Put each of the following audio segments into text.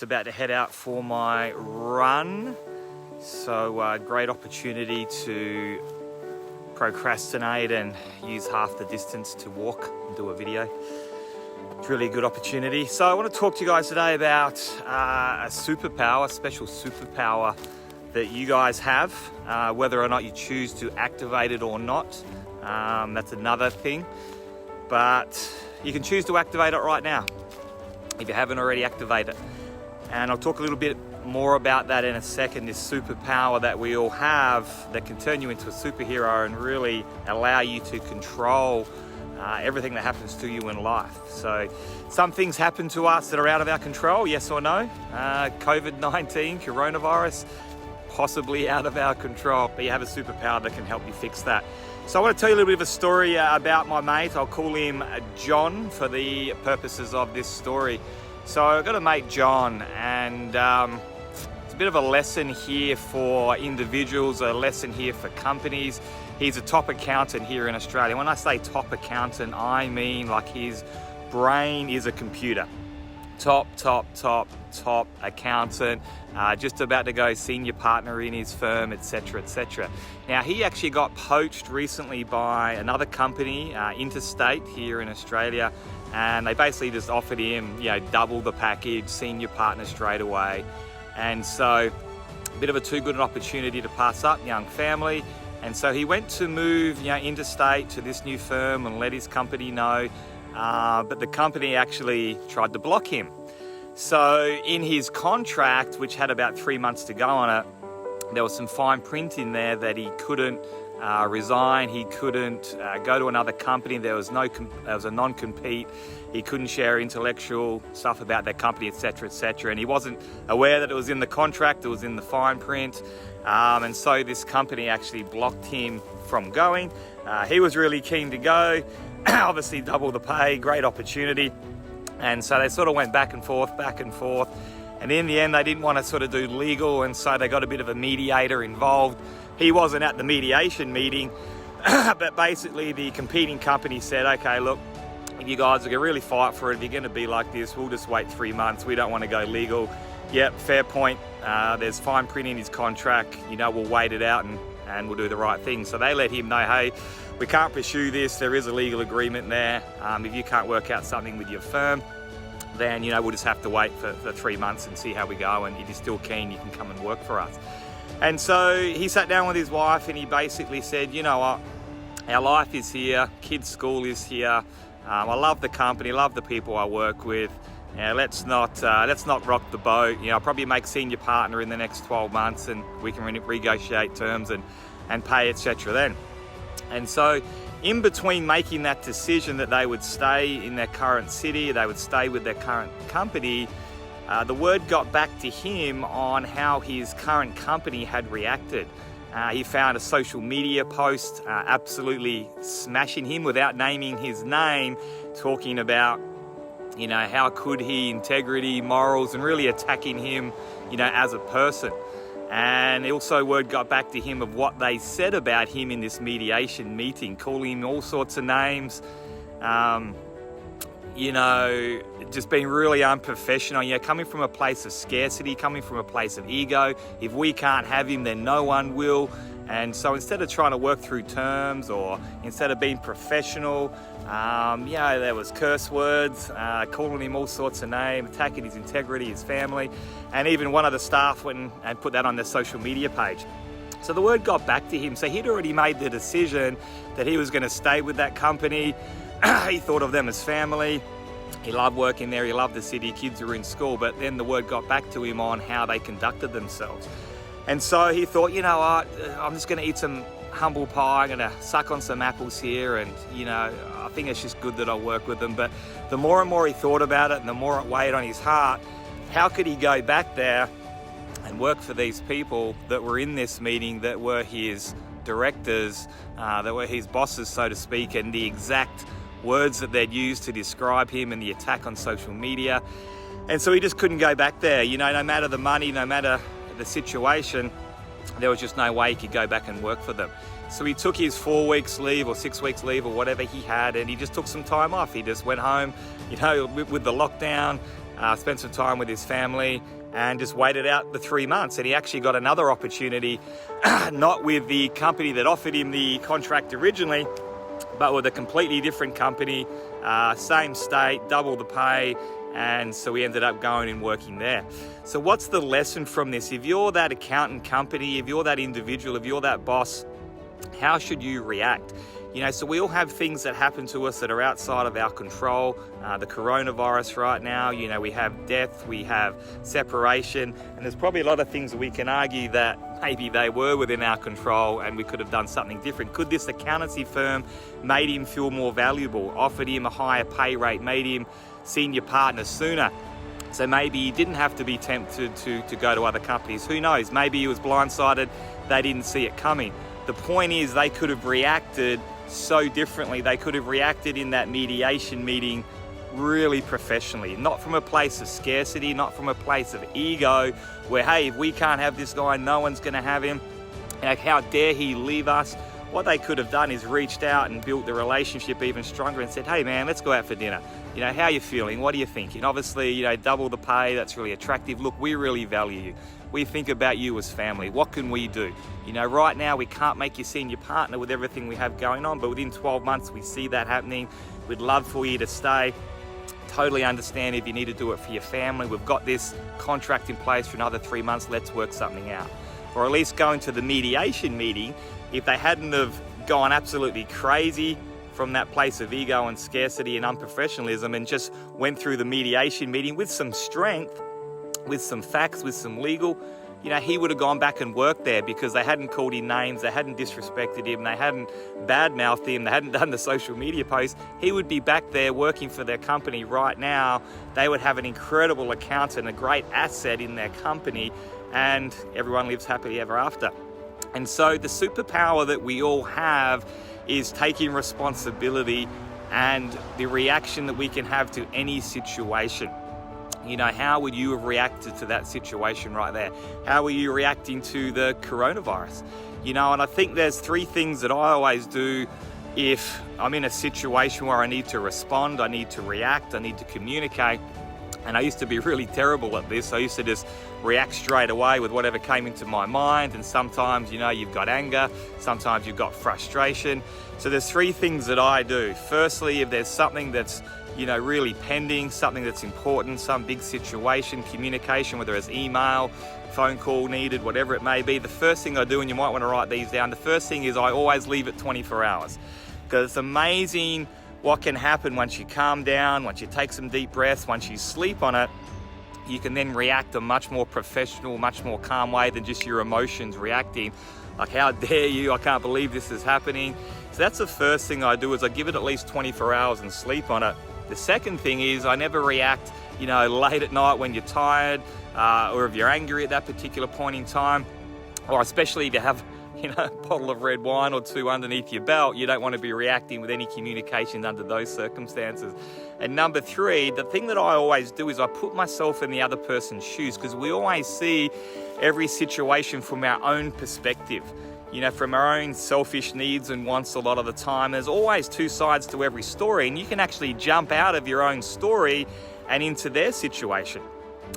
just about to head out for my run. So great opportunity to procrastinate and use half the distance to walk and do a video. It's really a good opportunity. So I want to talk to you guys today about a superpower, a special superpower that you guys have, whether or not you choose to activate it or not. That's another thing, but you can choose to activate it right now if you haven't already activated it. And I'll talk a little bit more about that in a second, this superpower that we all have that can turn you into a superhero and really allow you to control everything that happens to you in life. So some things happen to us that are out of our control, yes or no? COVID-19, coronavirus, possibly out of our control, but you have a superpower that can help you fix that. So I want to tell you a little bit of a story about my mate. I'll call him John for the purposes of this story. So I've got a mate, John, and it's a bit of a lesson here for individuals, a lesson here for companies. He's a top accountant here in Australia. When I say top accountant, I mean like his brain is a computer. Top accountant, just about to go senior partner in his firm, etc, etc. Now he actually got poached recently by another company, interstate here in Australia, and they basically just offered him, double the package, senior partner straight away. And so a bit of a too good an opportunity to pass up, young family. And so he went to move interstate to this new firm and let his company know, but the company actually tried to block him. So in his contract, which had about 3 months to go on it, there was some fine print in there that he couldn't resign, he couldn't go to another company, there was a non-compete, he couldn't share intellectual stuff about their company, etc, etc. And he wasn't aware that it was in the contract, it was in the fine print. And so this company actually blocked him from going. He was really keen to go, obviously double the pay, great opportunity. And so they sort of went back and forth. And in the end, they didn't want to sort of do legal, and so they got a bit of a mediator involved. He wasn't at the mediation meeting, but basically the competing company said, okay, look, if you guys are going to really fight for it, if you're going to be like this, we'll just wait 3 months. We don't want to go legal. Yep, fair point. There's fine print in his contract. We'll wait it out and we'll do the right thing. So they let him know, hey, we can't pursue this. There is a legal agreement there. If you can't work out something with your firm, then, we'll just have to wait for 3 months and see how we go. And if you're still keen, you can come and work for us. And so he sat down with his wife and he basically said, you know what, our life is here. Kids' school is here. I love the company, love the people I work with. Let's not rock the boat. I'll probably make senior partner in the next 12 months and we can renegotiate terms and pay, etc. then. And so in between making that decision that they would stay in their current city, they would stay with their current company, the word got back to him on how his current company had reacted. He found a social media post absolutely smashing him without naming his name, talking about how could he, integrity, morals, and really attacking him, as a person. And also word got back to him of what they said about him in this mediation meeting, calling him all sorts of names, just being really unprofessional, coming from a place of scarcity, coming from a place of ego. If we can't have him, then no one will. And so instead of trying to work through terms or instead of being professional, there was curse words, calling him all sorts of names, attacking his integrity, his family, and even one of the staff went and put that on their social media page. So the word got back to him. So he'd already made the decision that he was going to stay with that company. He thought of them as family. He loved working there. He loved the city. Kids were in school. But then the word got back to him on how they conducted themselves. And so he thought, you know what, I'm just going to eat some humble pie. I'm going to suck on some apples here. And, I think it's just good that I work with them. But the more and more he thought about it and the more it weighed on his heart, how could he go back there and work for these people that were in this meeting, that were his directors, that were his bosses, so to speak, and the exact words that they'd used to describe him and the attack on social media. And so he just couldn't go back there. No matter the money, no matter the situation, there was just no way he could go back and work for them. So he took his 4 weeks leave or 6 weeks leave or whatever he had, and he just took some time off. He just went home, with the lockdown. spent some time with his family, and just waited out the 3 months. And he actually got another opportunity, not with the company that offered him the contract originally, but with a completely different company, same state, double the pay. And so we ended up going and working there. So what's the lesson from this? If you're that accountant company, if you're that individual, if you're that boss, how should you react? So we all have things that happen to us that are outside of our control. The coronavirus right now, we have death, we have separation, and there's probably a lot of things that we can argue that maybe they were within our control and we could have done something different. Could this accountancy firm made him feel more valuable, offered him a higher pay rate, made him senior partner sooner? So maybe he didn't have to be tempted to go to other companies. Who knows? Maybe he was blindsided, they didn't see it coming. The point is, they could have reacted so differently. They could have reacted in that mediation meeting really professionally, not from a place of scarcity, not from a place of ego where, hey, if we can't have this guy, no one's going to have him. How dare he leave us? What they could have done is reached out and built the relationship even stronger and said, hey man, let's go out for dinner. How are you feeling? What are you thinking? Obviously, double the pay, that's really attractive. Look, we really value you. We think about you as family. What can we do? Right now we can't make you senior partner with everything we have going on, but within 12 months we see that happening. We'd love for you to stay. Totally understand if you need to do it for your family. We've got this contract in place for another 3 months. Let's work something out. Or at least go into the mediation meeting. If they hadn't have gone absolutely crazy from that place of ego and scarcity and unprofessionalism and just went through the mediation meeting with some strength, with some facts, with some legal, he would have gone back and worked there because they hadn't called him names, they hadn't disrespected him, they hadn't badmouthed him, they hadn't done the social media posts. He would be back there working for their company right now. They would have an incredible accountant, a great asset in their company, and everyone lives happily ever after. And so the superpower that we all have is taking responsibility and the reaction that we can have to any situation. How would you have reacted to that situation right there? How are you reacting to the coronavirus? And I think there's 3 things that I always do if I'm in a situation where I need to respond, I need to react, I need to communicate. And I used to be really terrible at this. I used to just react straight away with whatever came into my mind. And sometimes, you've got anger. Sometimes you've got frustration. So there's 3 things that I do. Firstly, if there's something that's, really pending, something that's important, some big situation, communication, whether it's email, phone call needed, whatever it may be, the first thing I do, and you might want to write these down, the first thing is I always leave it 24 hours. Because it's amazing what can happen once you calm down, once you take some deep breaths, once you sleep on it. You can then react a much more professional, much more calm way than just your emotions reacting. Like, how dare you, I can't believe this is happening. So that's the first thing I do, is I give it at least 24 hours and sleep on it. The second thing is I never react, late at night when you're tired, or if you're angry at that particular point in time, or especially if you have a bottle of red wine or 2 underneath your belt. You don't want to be reacting with any communication under those circumstances. And number 3, the thing that I always do is I put myself in the other person's shoes, because we always see every situation from our own perspective. From our own selfish needs and wants a lot of the time. There's always 2 sides to every story, and you can actually jump out of your own story and into their situation.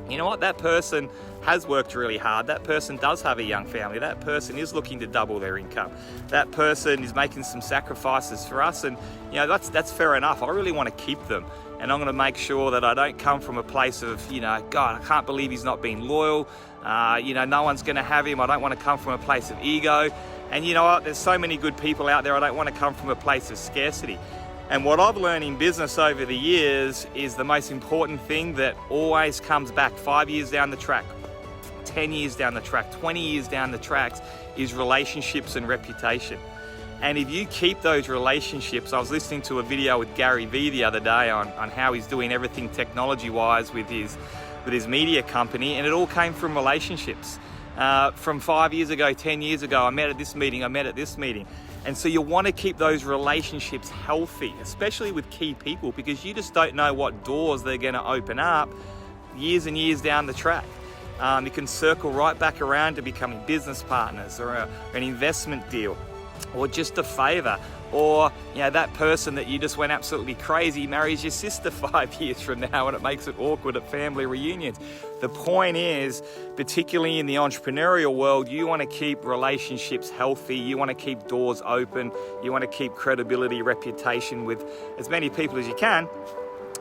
You know what? That person has worked really hard. That person does have a young family. That person is looking to double their income. That person is making some sacrifices for us, and that's fair enough. I really want to keep them, and I'm going to make sure that I don't come from a place of, God, I can't believe he's not being loyal. No one's going to have him. I don't want to come from a place of ego. And you know what? There's so many good people out there. I don't want to come from a place of scarcity. And what I've learned in business over the years is the most important thing that always comes back 5 years down the track, 10 years down the track, 20 years down the tracks, is relationships and reputation. And if you keep those relationships, I was listening to a video with Gary Vee the other day on how he's doing everything technology-wise with his media company, and it all came from relationships. From 5 years ago, 10 years ago, I met at this meeting. And so you want to keep those relationships healthy, especially with key people, because you just don't know what doors they're going to open up years and years down the track. You can circle right back around to becoming business partners or an investment deal. or just a favor, or that person that you just went absolutely crazy marries your sister 5 years from now and it makes it awkward at family reunions. The point is, particularly in the entrepreneurial world, you want to keep relationships healthy, you want to keep doors open, you want to keep credibility, reputation with as many people as you can,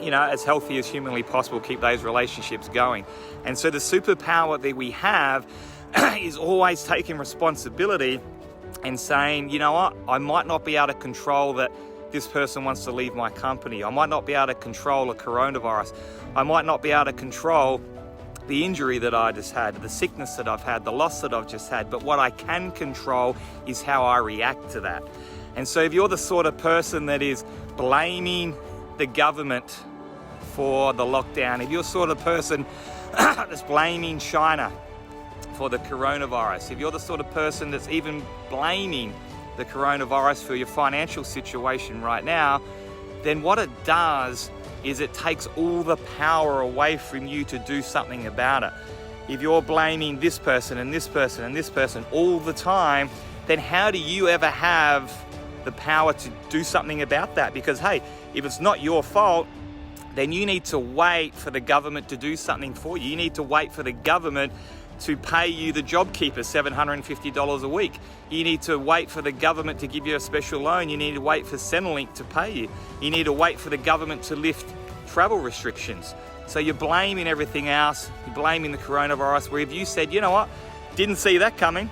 as healthy as humanly possible, keep those relationships going. And so the superpower that we have is always taking responsibility and saying, you know what, I might not be able to control that this person wants to leave my company. I might not be able to control a coronavirus. I might not be able to control the injury that I just had, the sickness that I've had, the loss that I've just had. But what I can control is how I react to that. And so if you're the sort of person that is blaming the government for the lockdown, if you're the sort of person that's blaming China for the coronavirus, if you're the sort of person that's even blaming the coronavirus for your financial situation right now, then what it does is it takes all the power away from you to do something about it. If you're blaming this person and this person and this person all the time, then how do you ever have the power to do something about that? Because hey, if it's not your fault, then you need to wait for the government to do something for you. You need to wait for the government to pay you the JobKeeper $750 a week. You need to wait for the government to give you a special loan. You need to wait for Centrelink to pay you. You need to wait for the government to lift travel restrictions. So you're blaming everything else. You're blaming the coronavirus, where if you said, you know what, didn't see that coming.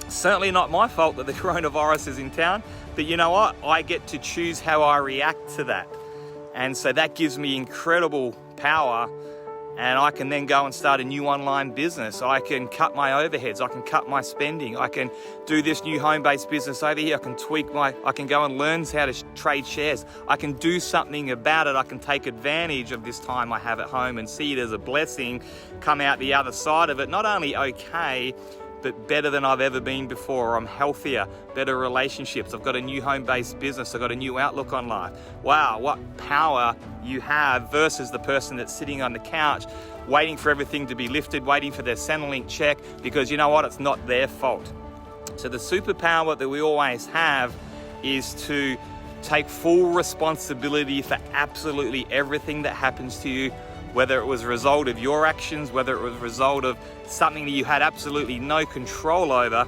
Certainly not my fault that the coronavirus is in town, but you know what, I get to choose how I react to that. And so that gives me incredible power, and I can then go and start a new online business. I can cut my overheads, I can cut my spending, I can do this new home-based business over here, I can go and learn how to trade shares. I can do something about it. I can take advantage of this time I have at home and see it as a blessing, come out the other side of it, not only okay, but better than I've ever been before. I'm healthier, better relationships. I've got a new home-based business. I've got a new outlook on life. Wow, what power you have versus the person that's sitting on the couch waiting for everything to be lifted, waiting for their Centrelink check, because you know what, it's not their fault. So the superpower that we always have is to take full responsibility for absolutely everything that happens to you, whether it was a result of your actions, whether it was a result of something that you had absolutely no control over.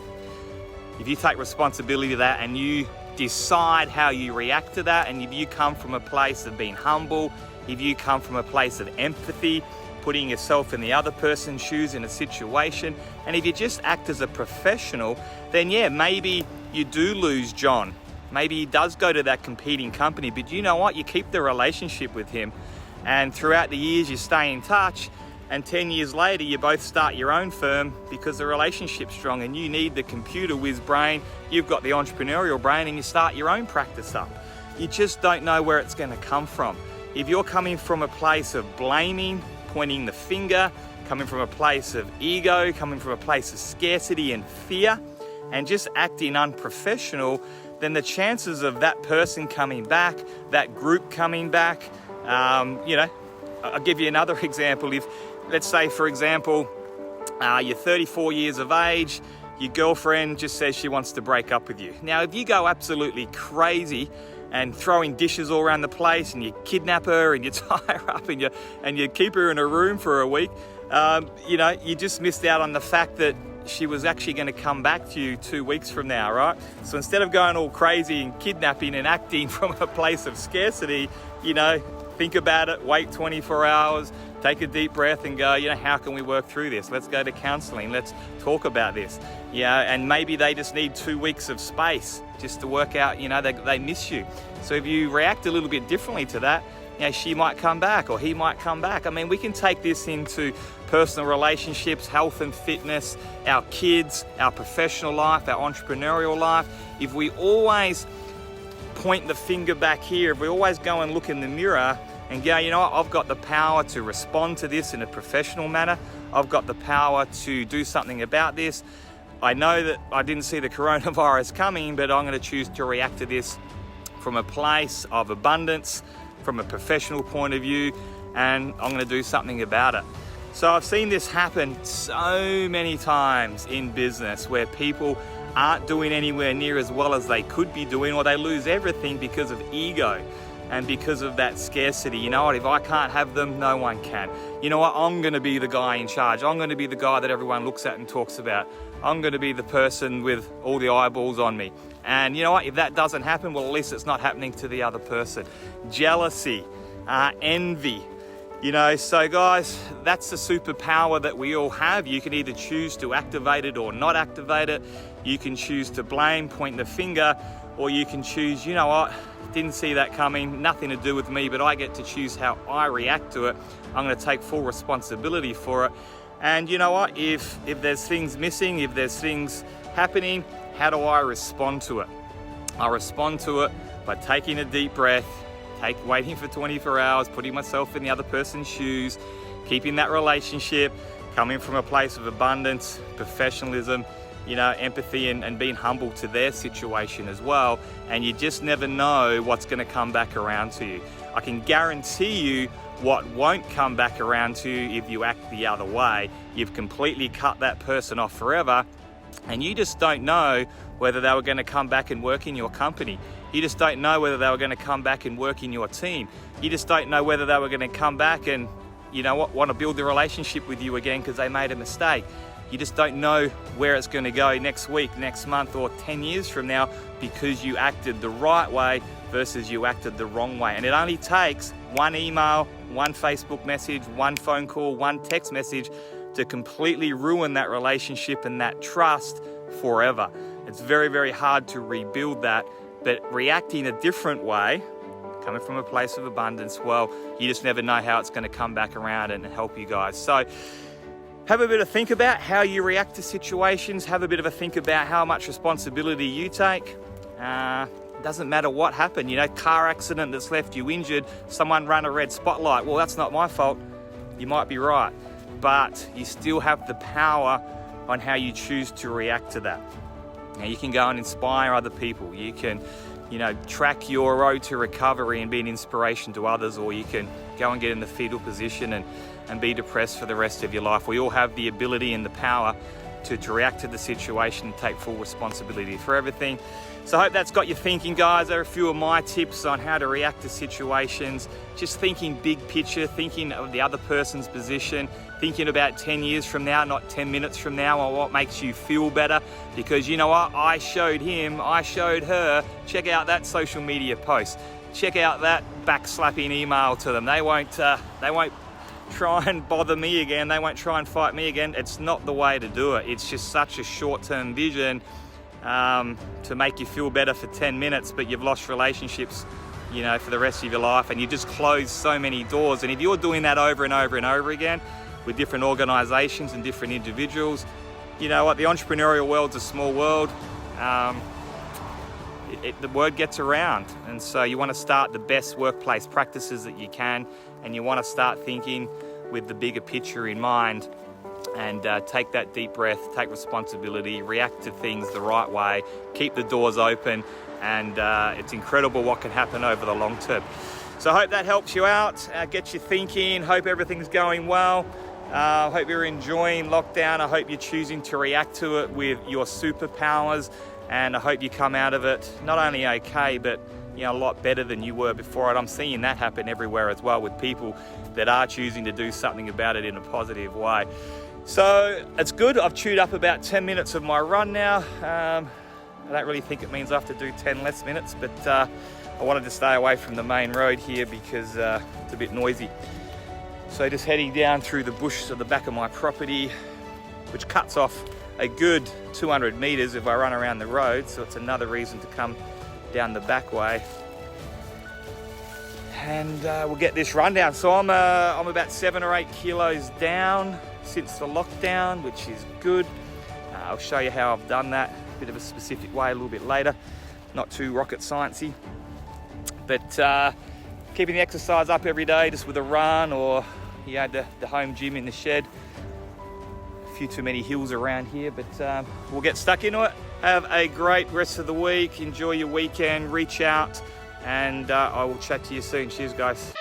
If you take responsibility for that and you decide how you react to that, and if you come from a place of being humble, if you come from a place of empathy, putting yourself in the other person's shoes in a situation, and if you just act as a professional, then yeah, maybe you do lose John. Maybe he does go to that competing company, but you know what? You keep the relationship with him. And throughout the years, you stay in touch, and 10 years later, you both start your own firm because the relationship's strong, and you need the computer whiz brain, you've got the entrepreneurial brain, and you start your own practice up. You just don't know where it's going to come from. If you're coming from a place of blaming, pointing the finger, coming from a place of ego, coming from a place of scarcity and fear, and just acting unprofessional, then the chances of that person coming back, that group coming back, I'll give you another example. If, let's say, for example, you're 34 years of age, your girlfriend just says she wants to break up with you. Now, if you go absolutely crazy and throwing dishes all around the place, and you kidnap her and you tie her up and you keep her in a room for a week, you just missed out on the fact that she was actually going to come back to you 2 weeks from now, right? So instead of going all crazy and kidnapping and acting from a place of scarcity, think about it, wait 24 hours, take a deep breath and go, how can we work through this? Let's go to counseling, let's talk about this. And maybe they just need 2 weeks of space just to work out, they miss you. So if you react a little bit differently to that, she might come back or he might come back. I mean, we can take this into personal relationships, health and fitness, our kids, our professional life, our entrepreneurial life. If we always point the finger back here, if we always go and look in the mirror and go, I've got the power to respond to this in a professional manner. I've got the power to do something about this. I know that I didn't see the coronavirus coming, but I'm going to choose to react to this from a place of abundance, from a professional point of view, and I'm going to do something about it. So I've seen this happen so many times in business where people aren't doing anywhere near as well as they could be doing, or they lose everything because of ego and because of that scarcity. You know what, if I can't have them, no one can. You know what, I'm gonna be the guy in charge. I'm gonna be the guy that everyone looks at and talks about. I'm gonna be the person with all the eyeballs on me. And you know what, if that doesn't happen, well, at least it's not happening to the other person. Jealousy, envy. You know, so guys, that's the superpower that we all have. You can either choose to activate it or not activate it. You can choose to blame, point the finger, or you can choose, you know what, didn't see that coming, nothing to do with me, but I get to choose how I react to it. I'm gonna take full responsibility for it. And you know what, if there's things missing, if there's things happening, how do I respond to it? I respond to it by taking a deep breath, waiting for 24 hours, putting myself in the other person's shoes, keeping that relationship, coming from a place of abundance, professionalism, you know, empathy, and being humble to their situation as well. And you just never know what's gonna come back around to you. I can guarantee you what won't come back around to you if you act the other way. You've completely cut that person off forever, and you just don't know whether they were gonna come back and work in your company. You just don't know whether they were gonna come back and work in your team. You just don't know whether they were gonna come back and, you know what, wanna build a relationship with you again because they made a mistake. You just don't know where it's gonna go next week, next month, or 10 years from now because you acted the right way versus you acted the wrong way. And it only takes one email, one Facebook message, one phone call, one text message to completely ruin that relationship and that trust forever. It's very, very hard to rebuild that, but reacting a different way, coming from a place of abundance, well, you just never know how it's gonna come back around and help you guys. So have a bit of think about how you react to situations. Have a bit of a think about how much responsibility you take. Doesn't matter what happened, you know, car accident that's left you injured, someone ran a red spotlight. Well, that's not my fault. You might be right, but you still have the power on how you choose to react to that. Now, you can go and inspire other people. You can, you know, track your road to recovery and be an inspiration to others, or you can go and get in the fetal position and be depressed for the rest of your life. We all have the ability and the power to react to the situation and take full responsibility for everything. So I hope that's got you thinking, guys. There are a few of my tips on how to react to situations. Just thinking big picture, thinking of the other person's position, thinking about 10 years from now, not 10 minutes from now, or what makes you feel better. Because you know what, I showed him, I showed her. Check out that social media post. Check out that backslapping email to them. They won't try and bother me again. They won't try and fight me again. It's not the way to do it. It's just such a short-term vision to make you feel better for 10 minutes, but you've lost relationships, you know, for the rest of your life, and you just close so many doors. And if you're doing that over and over and over again with different organizations and different individuals, you know what, the entrepreneurial world's a small world. The word gets around, and so you want to start the best workplace practices that you can, and you want to start thinking with the bigger picture in mind, and take that deep breath, take responsibility, react to things the right way, keep the doors open, and it's incredible what can happen over the long term. So I hope that helps you out, gets you thinking. Hope everything's going well. Hope you're enjoying lockdown. I hope you're choosing to react to it with your superpowers, and I hope you come out of it not only okay, but you know, a lot better than you were before it. I'm seeing that happen everywhere as well, with people that are choosing to do something about it in a positive way. So it's good. I've chewed up about 10 minutes of my run now. I don't really think it means I have to do 10 less minutes, but I wanted to stay away from the main road here because it's a bit noisy. So just heading down through the bush at the back of my property, which cuts off a good 200 meters if I run around the road. So it's another reason to come down the back way. And we'll get this run down. So I'm about 7 or 8 kilos down since the lockdown, which is good. I'll show you how I've done that, a bit of a specific way a little bit later. Not too rocket sciencey, but keeping the exercise up every day, just with a run, or you know, the home gym in the shed. A few too many hills around here, but we'll get stuck into it. Have a great rest of the week. Enjoy your weekend. Reach out, and I will chat to you soon. Cheers, guys.